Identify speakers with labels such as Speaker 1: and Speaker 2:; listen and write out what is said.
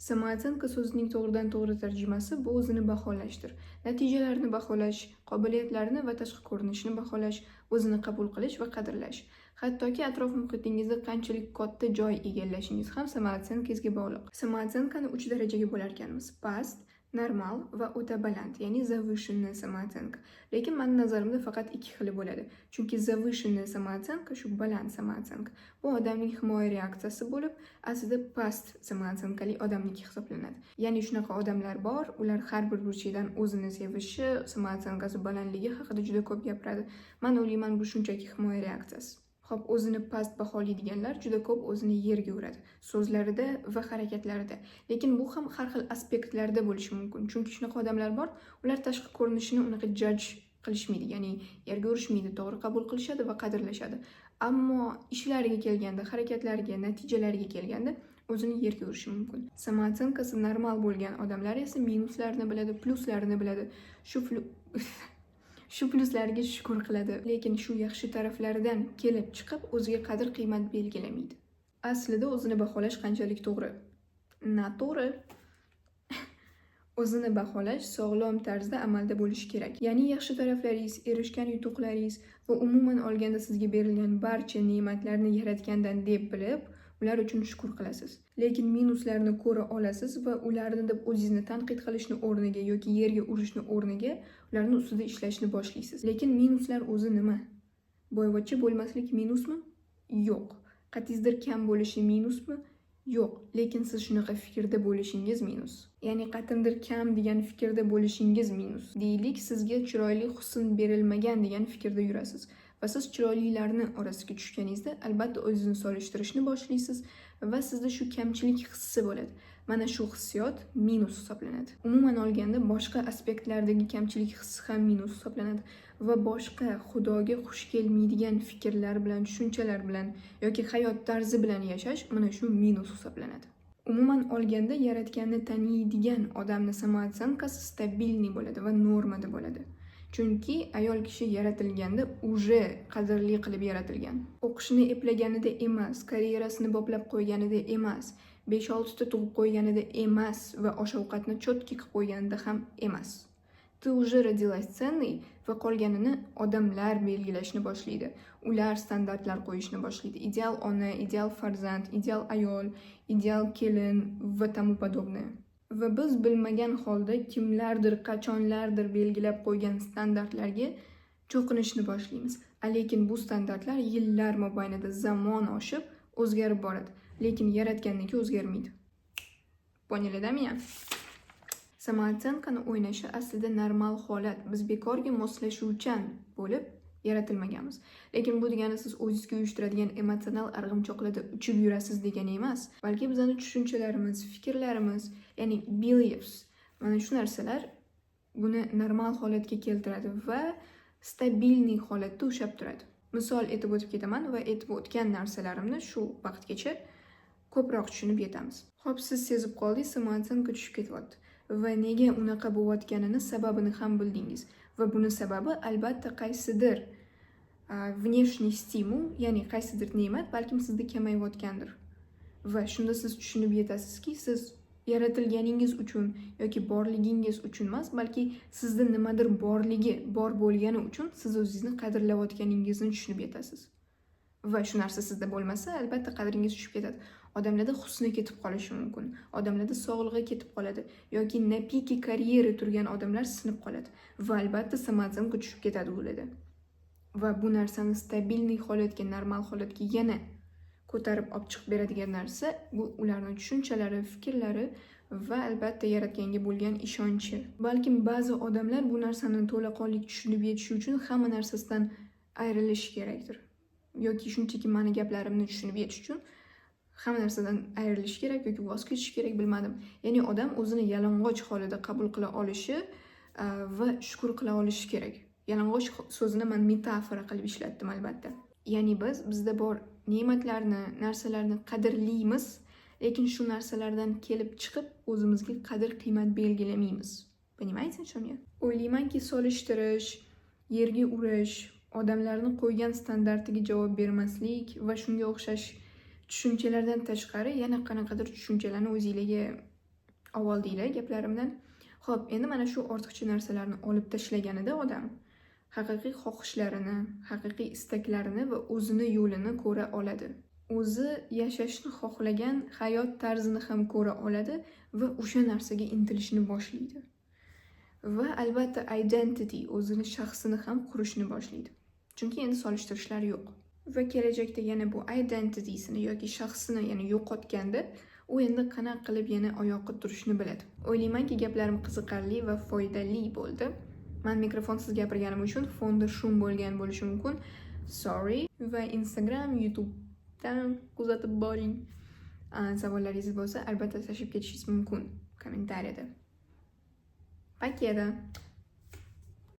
Speaker 1: Samootsyenka so'zining to'g'ridan to'g'ri tarjimasi bu o'zini baholashdir. Natijalarni baholash, qobiliyatlarni va tashqi ko'rinishni baholash, o'zini qabul qilish va qadrlash. Hattoki atrof muhitingizda qanchalik katta joy egallashingiz ham samootsyenkangizga bog'liq. Samootsyenkani 3 darajaga bo'lar ekanmiz: past, normal va o'ta baland, ya'ni завышенная samootsyenka. Lekin mening nazarimda faqat 2 xili bo'ladi. Chunki завышенная samootsyenka shu baland samootsyenka. Bu odamning himoya reaksiyasi bo'lib, aslida past samootsyenkali odamniki hisoblanadi. Ya'ni shunaqa odamlar bor, ular har bir burchidan o'zini sevishi, samootsyenkasi balandligi haqida juda ko'p gapiradi. Men o'ylayman, bu shunchaki himoya reaksiyasi. Xo'p, o'zini past baholaydiganlar juda ko'p o'zini yerga uradi, so'zlarida va harakatlarida. Lekin bu ham har xil aspektlarda bo'lishi mumkin. Chunki shunaqa odamlar bor, ular tashqi ko'rinishini unaqa judge qilishmaydi, ya'ni yerga urishmaydi, to'g'ri qabul qilishadi va qadrlashadi. Ammo ishlariga kelganda, harakatlariga, natijalariga kelganda o'zini yerga urishi mumkin. Samootsyenkasi normal bo'lgan odamlar esa minuslarni biladi, pluslarni biladi. Shu pluslarga shukur qiladi, lekin shu yaxshi taraflaridan kelib chiqib o'ziga qadr-qiymat belgilamaydi. Aslida o'zini baholash qanchalik to'g'ri? Noto'g'ri. O'zini baholash sog'lom tarzda amalda bo'lishi kerak. Ya'ni yaxshi taraflaringiz, erishgan yutuqlaringiz va umuman olganda sizga berilgan barcha ne'matlarni yaratgandan deb bilib, ular uchun shukur qilasiz. Lekin minuslarni ko'ra olasiz va ularni deb o'zingizni tanqid qilishni o'rniga yoki yerga urishni o'rniga ularning ustida ishlashni boshlaysiz. Lekin minuslar o'zi nima? Boyvachcha bo'lmaslik minusmi? Yo'q. Qat'iydir kam bo'lishi minusmi? Yo'q. Lekin siz shunaqa fikrda bo'lishingiz minus. Ya'ni qat'imdir kam degan fikrda bo'lishingiz minus. Deylik, sizga chiroyli husn berilmagan degan fikrda yurasiz. Va siz chiroylilarni orasiga tushganingizda albatta o'zingizni solishtirishni boshlaysiz va sizda shu kamchilik hissi bo'ladi. Mana shu hissiyot minus hisoblanadi. Umuman olganda boshqa aspektlardagi kamchilik hissi ham minus hisoblanadi va boshqa xudoga xush kelmaydigan fikrlar bilan, tushunchalar bilan yoki hayot tarzi bilan yashash mana shu minus hisoblanadi. Umuman olganda yaratganni taniydigan odamning samootsyenkasi stabilniy bo'ladi va normada bo'ladi. Chunki ayol kishi yaratilganda uje qadrli qilib yaratilgan. O'qishni eplaganida emas, karyerasini boplab qo'yganida emas, 5-6 ta tug'ib qo'yganida emas va osh-ovqatni chotki qilib qo'yganida ham emas. Ты уже родилась ценной va qolganini odamlar belgilashni boshlaydi. Ular standartlar qo'yishni boshlaydi. Ideal ona, ideal farzand, ideal ayol, ideal kelin va tomu podobное. Va biz bilmagan holda kimlardir, qachonlardir belgilab qo'ygan standartlarga cho'qinishni boshlaymiz. Lekin bu standartlar yillar mobaynida zamon oshib o'zgarib boradi. Lekin yaratganniki o'zgarmaydi. Поняли-mi? Samootsyenkani o'ynashi aslida normal holat. Biz bekorga moslashuvchan bo'lib yaratilmaganmiz. Lekin bu degani siz o'zingizga uyushtiradigan emotsional arg'imchoqlarda uchib yurasiz degani emas, balki bizning tushunchalarimiz, fikrlarimiz, ya'ni beliefs, mana shu narsalar buni normal holatga keltiradi va stabilniy holatda ushlab turadi. Misol aytib o'tib ketaman va aytib o'tgan narsalarimni shu vaqtgacha ko'proq tushunib yetamiz. Xo'p, siz sezib qoldingiz, samootsyenka tushib ketyapti va nega unaqa bo'layotganini sababini ham bildingiz. Va buni sababi albatta qaysidir внешний stimul, ya'ni qaysidir ne'mat balkim sizda kamayayotgandir. Va shunda siz tushunib yetasizki, siz yaratilganingiz uchun yoki borligingiz uchun emas, balki sizda nimadir borligi, bor bo'lgani uchun siz o'zingizni qadrlayotganingizni tushunib yetasiz. Va shu narsa sizda bo'lmasa, albatta qadringiz tushib ketadi. Odamlarda husni ketib qolishi mumkin. Odamlarda sog'lig'i ketib qoladi yoki na piki karyera turgan odamlar sinib qoladi va albatta samootsyenka tushib ketadi ularda. Va bu narsani stabilniy holatga, normal holatga yana ko'tarib olib chiqib beradigan narsa bu ularning tushunchalari, fikrlari va albatta yaratganga bo'lgan ishonchi. Balkim ba'zi odamlar bu narsani to'laqonlik tushunib yetishi uchun hamma narsasidan ayrilishi kerakdir. Yoki shunchaki meni gaplarimni tushunib yetish uchun hamma narsadan ayrilish kerak yoki voz kechish kerak, bilmadim. Ya'ni odam o'zini yalang'och holida qabul qila olishi va shukur qila olishi kerak. Yalang'och so'zini men metafora qilib ishlatdim albatta. Ya'ni bizda bor ne'matlarni, narsalarni qadrlaymiz, lekin shu narsalardan kelib chiqib o'zimizga qadr-qiymat belgilamaymiz. Понимаете, о чем я? O'ylaymanki, solishtirish, yerga urish, odamlarni qo'ygan standartiga javob bermaslik va shunga o'xshash tushunchalardan tashqari yana qanaqadir tushunchalarni o'zingizga oldinglar gaplarimdan. Xo'p, endi mana shu ortiqcha narsalarni olib tashlaganida odam haqiqiy xohishlarini, haqiqiy istaklarini va o'zini yo'lini ko'ra oladi. O'zi yashashni xohlagan hayot tarzini ham ko'ra oladi va o'sha narsaga intilishni boshlaydi. Va albatta identity, o'zini shaxsini ham qurishni boshlaydi. Chunki endi solishtirishlar yo'q. Va kelajakda yana bu identitysini yoki shaxsini yana yo'qotganda, u endi qanaqa qilib yana oyoqqa turishni biladi. O'ylaymanki, gaplarim qiziqarli va foydali bo'ldi. Men mikrofonsiz gapirganim uchun fonda shum bo'lgan bo'lishi mumkin. Sorry. Va Instagram, YouTube'dan kuzatib boring. Savollaringiz bo'lsa, albatta tashlab ketishingiz mumkin kommentariyada. Pakeda.